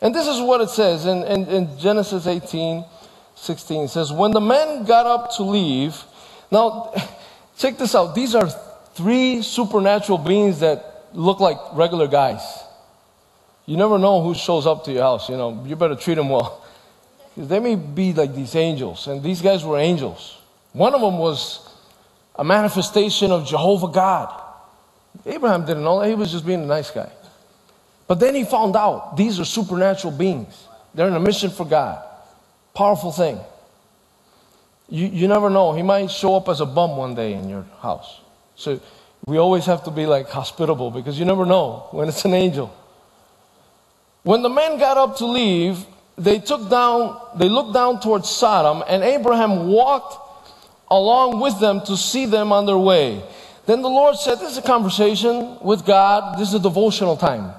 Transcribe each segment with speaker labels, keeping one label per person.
Speaker 1: And this is what it says in Genesis 18:16. It says, when the men got up to leave. Now, check this out. These are three supernatural beings that look like regular guys. You never know who shows up to your house. You know, you better treat them well. Because they may be like these angels. And these guys were angels. One of them was a manifestation of Jehovah God. Abraham didn't know that. He was just being a nice guy. But then he found out these are supernatural beings. They're in a mission for God. Powerful thing. You never know. He might show up as a bum one day in your house. So we always have to be like hospitable, because you never know when it's an angel. When the men got up to leave, they looked down towards Sodom, and Abraham walked along with them to see them on their way. Then the Lord said, this is a conversation with God. This is a devotional time.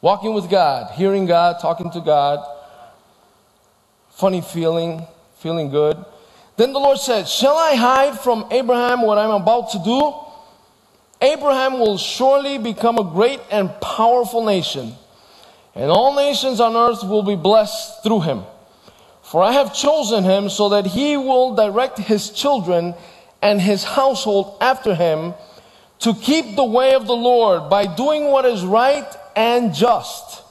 Speaker 1: Walking with God, hearing God, talking to God. Funny feeling good. Then the Lord said, shall I hide from Abraham what I'm about to do? Abraham will surely become a great and powerful nation, and all nations on earth will be blessed through him. For I have chosen him so that he will direct his children and his household after him to keep the way of the Lord by doing what is right and just,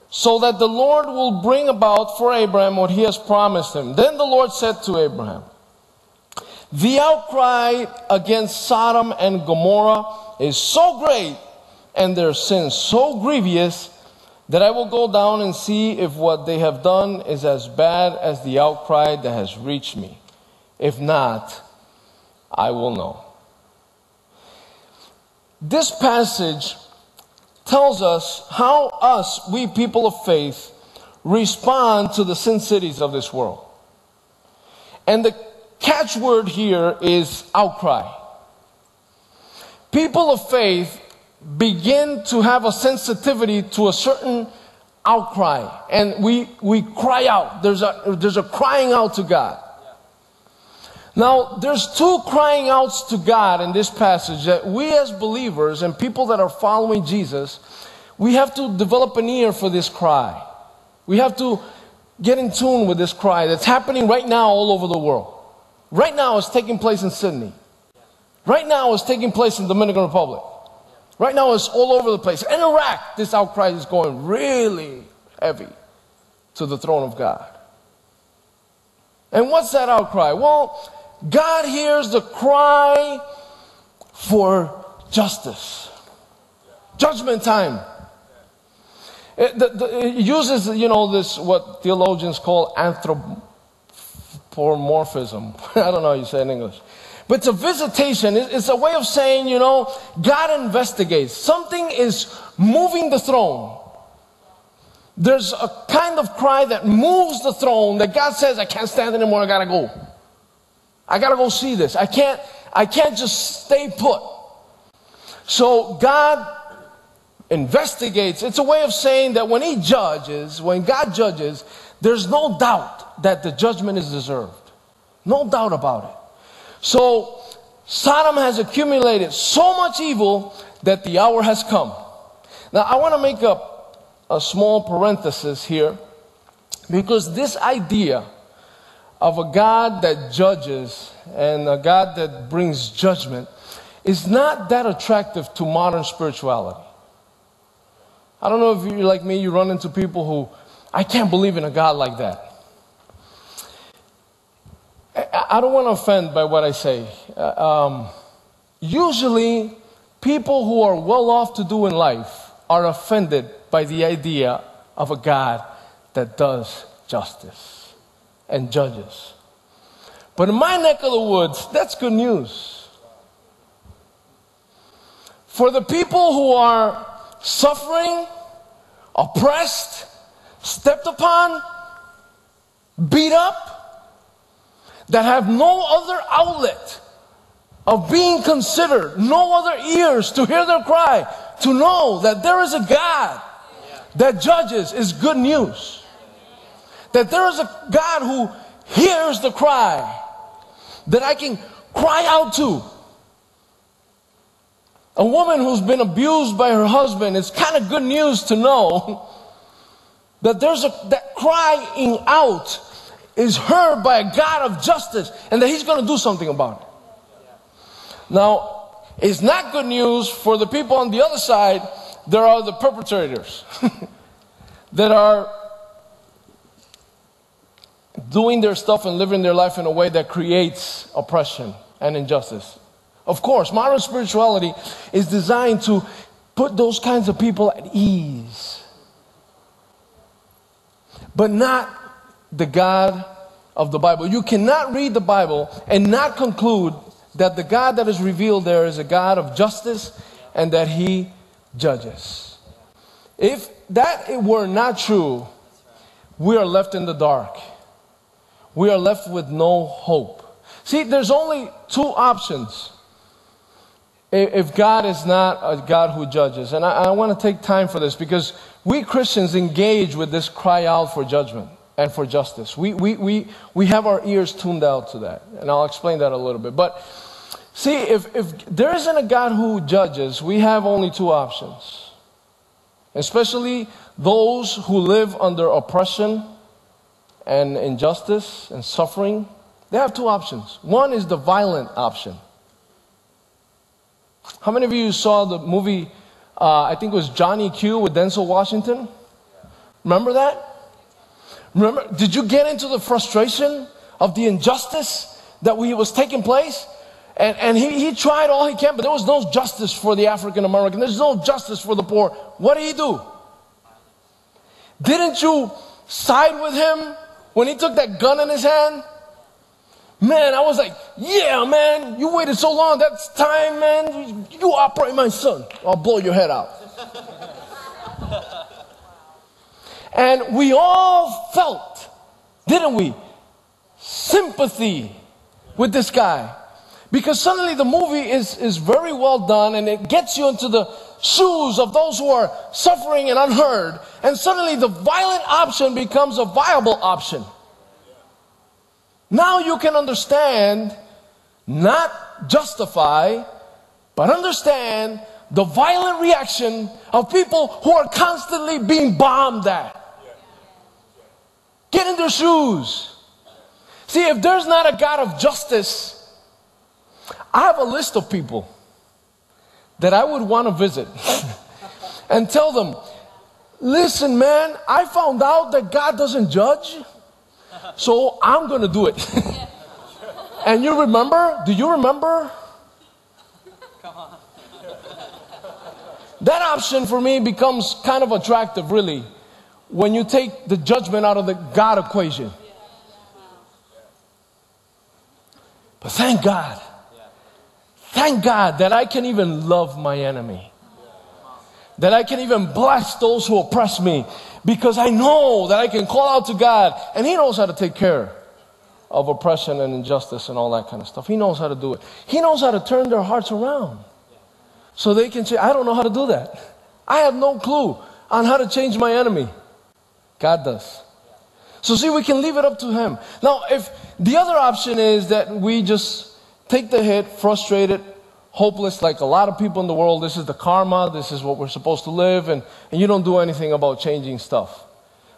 Speaker 1: so that the Lord will bring about for Abraham what he has promised him. Then the Lord said to Abraham, the outcry against Sodom and Gomorrah is so great and their sins so grievous that I will go down and see if what they have done is as bad as the outcry that has reached me. If not, I will know. This passage tells us how we people of faith, respond to the sin cities of this world. And the catchword here is outcry. People of faith begin to have a sensitivity to a certain outcry, and we cry out. There's a crying out to God. Now, there's two crying outs to God in this passage that we as believers and people that are following Jesus, we have to develop an ear for this cry. We have to get in tune with this cry that's happening right now all over the world. Right now it's taking place in Sydney. Right now it's taking place in the Dominican Republic. Right now it's all over the place. In Iraq, this outcry is going really heavy to the throne of God. And what's that outcry? Well, God hears the cry for justice. Judgment time. It uses, this, what theologians call anthropomorphism. I don't know how you say it in English. But it's a visitation. It's a way of saying, God investigates. Something is moving the throne. There's a kind of cry that moves the throne that God says, I can't stand anymore, I gotta go. I gotta go see this. I can't just stay put. So God investigates. It's a way of saying that when God judges, there's no doubt that the judgment is deserved. No doubt about it. So Sodom has accumulated so much evil that the hour has come. Now I want to make a small parenthesis here, because this idea of a God that judges and a God that brings judgment is not that attractive to modern spirituality. I don't know if you're like me, you run into people who, I can't believe in a God like that. I don't want to offend by what I say. Usually, people who are well off to do in life are offended by the idea of a God that does justice and judges. But in my neck of the woods, that's good news. For the people who are suffering, oppressed, stepped upon, beat up, that have no other outlet of being considered, no other ears to hear their cry, to know that there is a God that judges, is good news. That there is a God who hears the cry that I can cry out to. A woman who's been abused by her husband, it's kind of good news to know that that crying out is heard by a God of justice and that He's going to do something about it. Now, it's not good news for the people on the other side. There are the perpetrators that are doing their stuff and living their life in a way that creates oppression and injustice. Of course, modern spirituality is designed to put those kinds of people at ease, but not the God of the Bible. You cannot read the Bible and not conclude that the God that is revealed there is a God of justice and that He judges. If that were not true, we are left in the dark. We are left with no hope. See, there's only two options if God is not a God who judges. And I want to take time for this because we Christians engage with this cry out for judgment and for justice. We have our ears tuned out to that. And I'll explain that a little bit. But see, if there isn't a God who judges, we have only two options. Especially those who live under oppression and injustice and suffering. They have two options. One is the violent option. How many of you saw the movie, I think it was Johnny Q with Denzel Washington? Remember that? Remember, did you get into the frustration of the injustice that was taking place? And he tried all he can, but there was no justice for the African American. There's no justice for the poor. What did he do? Didn't you side with him when he took that gun in his hand? Man, I was like, yeah, man, you waited so long. That's time, man. You operate my son. I'll blow your head out. And we all felt, didn't we, sympathy with this guy. Because suddenly the movie is very well done and it gets you into the shoes of those who are suffering and unheard. And suddenly the violent option becomes a viable option. Now you can understand, not justify, but understand the violent reaction of people who are constantly being bombed at. Get in their shoes. See, if there's not a God of justice, I have a list of people that I would want to visit and tell them, listen, man, I found out that God doesn't judge. So I'm going to do it. And you remember? Do you remember? Come on. That option for me becomes kind of attractive, really, when you take the judgment out of the God equation. But thank God that I can even love my enemy. That I can even bless those who oppress me. Because I know that I can call out to God and He knows how to take care of oppression and injustice and all that kind of stuff. He knows how to do it. He knows how to turn their hearts around. So they can say, I don't know how to do that. I have no clue on how to change my enemy. God does. So see, we can leave it up to Him. Now, if the other option is that we just take the hit, frustrated, hopeless, like a lot of people in the world, this is the karma, this is what we're supposed to live, and you don't do anything about changing stuff.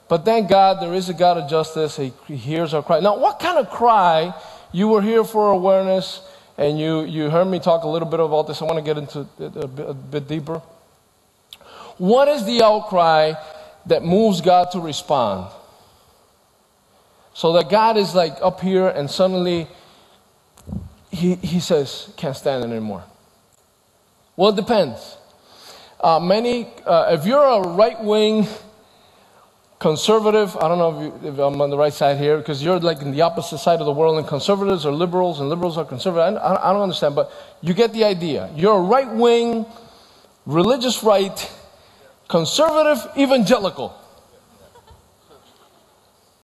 Speaker 1: But thank God there is a God of justice. He hears our cry. Now, what kind of cry? You were here for awareness, and you heard me talk a little bit about this. I want to get into it a bit deeper. What is the outcry that moves God to respond? So that God is like up here and suddenly He says, can't stand it anymore. Well, it depends. If you're a right-wing conservative, I don't know if I'm on the right side here, because you're like in the opposite side of the world, and conservatives are liberals, and liberals are conservatives. I don't understand, but you get the idea. You're a right-wing, religious right, conservative, evangelical.